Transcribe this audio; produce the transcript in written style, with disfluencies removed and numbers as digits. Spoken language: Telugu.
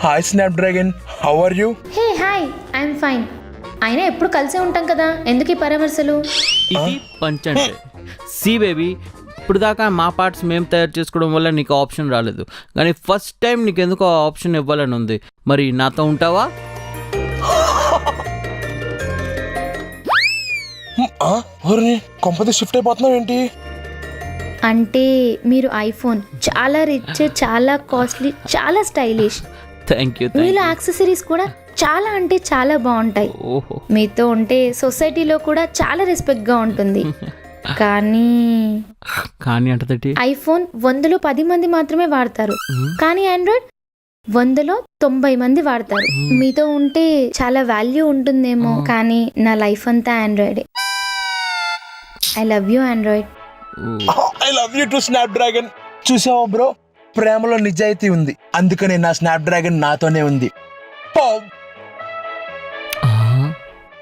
Hi snapdragon, how are you? Hey hi, I'm fine. అయినా ఎప్పుడు కలిసే ఉంటాం కదా, ఎందుకు ఈ పరామర్శలు? ఇది పంచ్ అంటే సి బేబీ, ఇప్పుడు దాకా మా పార్ట్స్ మేము తయారు చేసుకోవడం వల్ల నీకు ఆప్షన్ రాలేదు, కానీ ఫస్ట్ టైం నీకు ఎందుకు ఆ ఆప్షన్ ఇవ్వాలని ఉంది. మరి నాతో ఉంటావా? కొంపది షిఫ్ట్ అయిపోతున్నావు ఏంటి? అంటే మీరు ఐఫోన్ చాలా రిచ్, చాలా కాస్ట్లీ, చాలా స్టైలిష్. Thank you. మీలో యాక్సెసరీస్ కూడా చాలా అంటే చాలా బాగుంటాయి. ఓహో, మీతో ఉంటే సొసైటీలో కూడా చాలా రెస్పెక్ట్ గా ఉంటుంది. కానీ అంటే ఐఫోన్ 100లో 10 మంది మాత్రమే వాడతారు, కానీ ఆండ్రాయిడ్ 100లో 90 మంది వాడతారు. మీతో ఉంటే చాలా వాల్యూ ఉంటుందేమో, కానీ నా లైఫ్ అంతా ఆండ్రాయిడే. I love you Android. I love you too Snapdragon. చూసావా బ్రో, ప్రేమలో నిజాయితీ ఉంది, అందుకనే నా స్నాప్ డ్రాగన్ నాతోనే ఉంది.